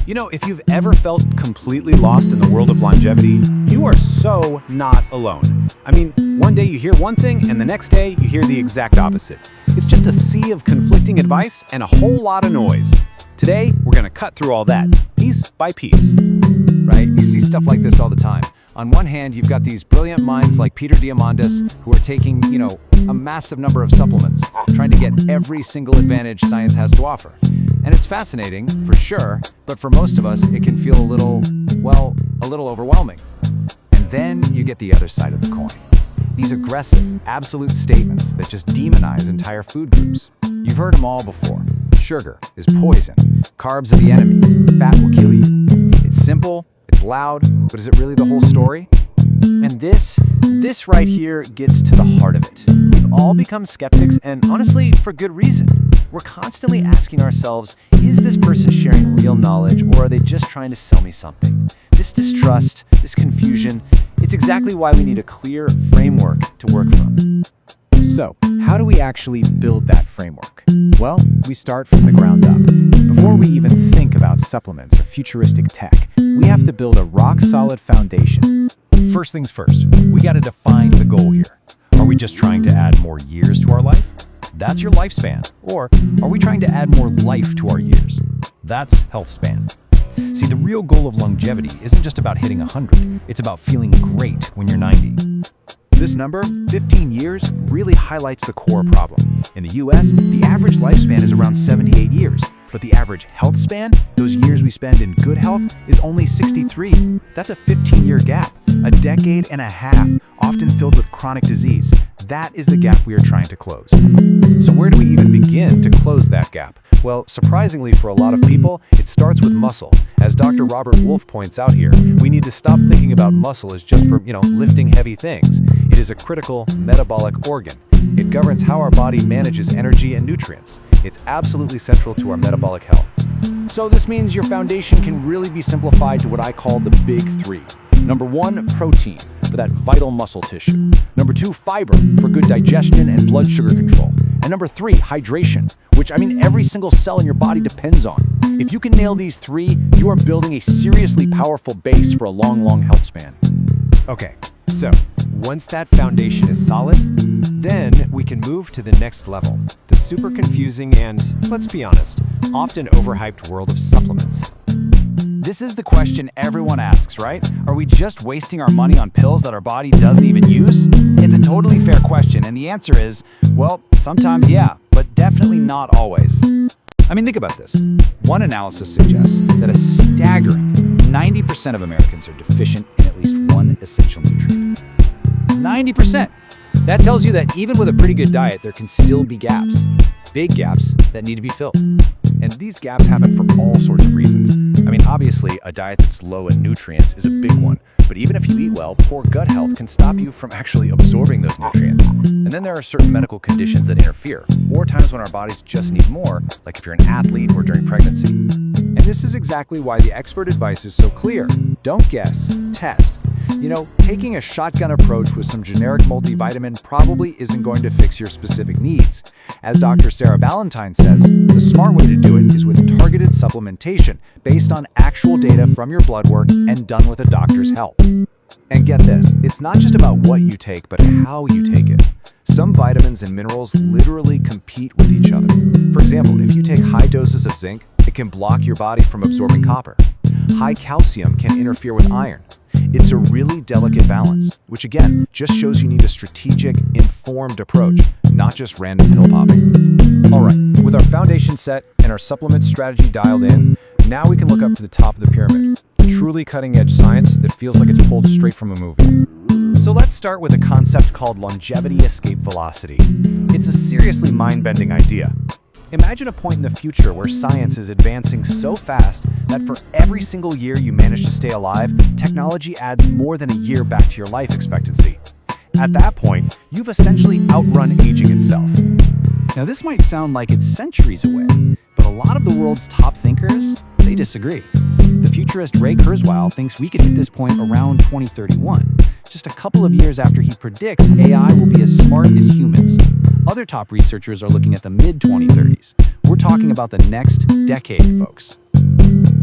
If you've ever felt completely lost in the world of longevity, you are so not alone. One day you hear one thing, and the next day you hear the exact opposite. It's just a sea of conflicting advice and a whole lot of noise. Today, we're gonna cut through all that, piece by piece. Right? You see stuff like this all the time. On one hand, you've got these brilliant minds like Peter Diamandis who are taking, a massive number of supplements, trying to get every single advantage science has to offer. And it's fascinating, for sure, but for most of us, it can feel a little overwhelming. And then you get the other side of the coin. These aggressive, absolute statements that just demonize entire food groups. You've heard them all before. Sugar is poison. Carbs are the enemy. Fat will kill you. It's simple, it's loud, but is it really the whole story? And this right here gets to the heart of it. We've all become skeptics, and honestly, for good reason. We're constantly asking ourselves, is this person sharing real knowledge, or are they just trying to sell me something? This distrust, this confusion, it's exactly why we need a clear framework to work from. So, how do we actually build that framework? Well, we start from the ground up. Before we even think about supplements or futuristic tech, we have to build a rock-solid foundation. First things first, we gotta define the goal here. Are we just trying to add more years to our life? That's your lifespan. Or are we trying to add more life to our years? That's health span. See, the real goal of longevity isn't just about hitting 100. It's about feeling great when you're 90. This number, 15 years, really highlights the core problem. In the US, the average lifespan is around 78 years, but the average health span, those years we spend in good health, is only 63. That's a 15-year gap, a decade and a half, often filled with chronic disease. That is the gap we are trying to close. So where do we even begin to close that gap? Well, surprisingly for a lot of people, it starts with muscle. As Dr. Robert Wolfe points out here, we need to stop thinking about muscle as just for, lifting heavy things. It is a critical metabolic organ. It governs how our body manages energy and nutrients. It's absolutely central to our metabolic health. So this means your foundation can really be simplified to what I call the big three. Number 1, protein, for that vital muscle tissue. Number 2, fiber, for good digestion and blood sugar control. And number 3, hydration, which every single cell in your body depends on. If you can nail these 3, you are building a seriously powerful base for a long health span. Okay, so once that foundation is solid, then we can move to the next level, the super confusing and, let's be honest, often overhyped world of supplements. This is the question everyone asks, right? Are we just wasting our money on pills that our body doesn't even use? It's a totally fair question, and the answer is, well, sometimes yeah, but definitely not always. Think about this. One analysis suggests that a staggering 90% of Americans are deficient in at least one essential nutrient. 90%! That tells you that even with a pretty good diet, there can still be gaps. Big gaps that need to be filled. And these gaps happen for all sorts of reasons. Obviously, a diet that's low in nutrients is a big one. But even if you eat well, poor gut health can stop you from actually absorbing those nutrients. And then there are certain medical conditions that interfere, or times when our bodies just need more, like if you're an athlete or during pregnancy. And this is exactly why the expert advice is so clear. Don't guess, test. Taking a shotgun approach with some generic multivitamin probably isn't going to fix your specific needs. As Dr. Sarah Ballantyne says, the smart way to do it is with targeted supplementation based on actual data from your blood work and done with a doctor's help. And get this, it's not just about what you take, but how you take it. Some vitamins and minerals literally compete with each other. For example, if you take high doses of zinc, it can block your body from absorbing copper. High calcium can interfere with iron. It's a really delicate balance, which again, just shows you need a strategic, informed approach, not just random pill popping. All right, with our foundation set and our supplement strategy dialed in, now we can look up to the top of the pyramid. Truly cutting-edge science that feels like it's pulled straight from a movie. So let's start with a concept called longevity escape velocity. It's a seriously mind-bending idea. Imagine a point in the future where science is advancing so fast that for every single year you manage to stay alive, technology adds more than a year back to your life expectancy. At that point, you've essentially outrun aging itself. Now this might sound like it's centuries away, but a lot of the world's top thinkers, they disagree. The futurist Ray Kurzweil thinks we could hit this point around 2031, just a couple of years after he predicts AI will be as smart as humans. Other top researchers are looking at the mid-2030s. We're talking about the next decade, folks.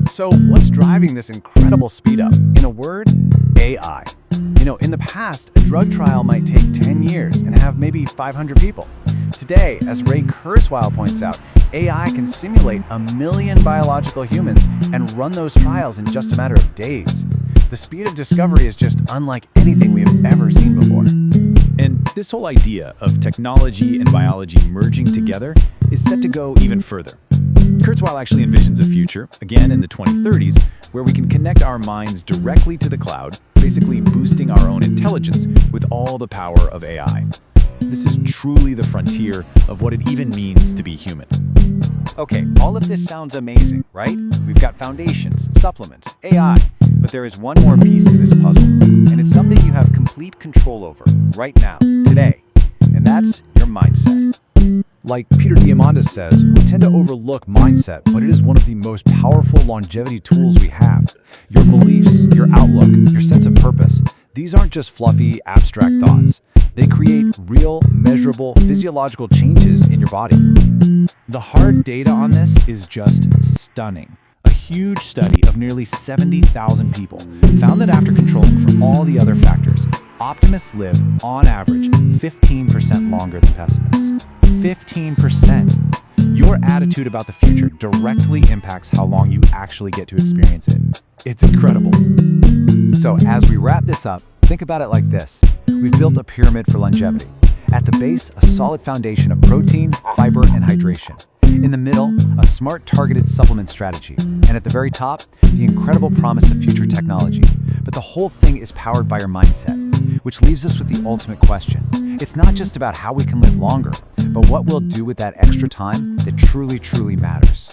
So what's driving this incredible speed up? In a word, AI. In the past, a drug trial might take 10 years and have maybe 500 people. Today, as Ray Kurzweil points out, AI can simulate 1 million biological humans and run those trials in just a matter of days. The speed of discovery is just unlike anything we have ever seen before. And this whole idea of technology and biology merging together is set to go even further. Kurzweil actually envisions a future, again in the 2030s, where we can connect our minds directly to the cloud, basically boosting our own intelligence with all the power of AI. This is truly the frontier of what it even means to be human. Okay, all of this sounds amazing, right? We've got foundations, supplements, AI, but there is one more piece to this puzzle, and it's something you have complete control over right now, today, and that's your mindset. Like Peter Diamandis says, we tend to overlook mindset, but it is one of the most powerful longevity tools we have. Your beliefs, your outlook, your sense of purpose, these aren't just fluffy, abstract thoughts. They create real, measurable, physiological changes in your body. The hard data on this is just stunning. A huge study of nearly 70,000 people found that after controlling for all the other factors, optimists live, on average, 15% longer than pessimists. 15%. Your attitude about the future directly impacts how long you actually get to experience it. It's incredible. So as we wrap this up, think about it like this. We've built a pyramid for longevity. At the base, a solid foundation of protein, fiber, and hydration. In the middle, a smart targeted supplement strategy. And at the very top, the incredible promise of future technology. But the whole thing is powered by your mindset, which leaves us with the ultimate question. It's not just about how we can live longer, but what we'll do with that extra time that truly, truly matters.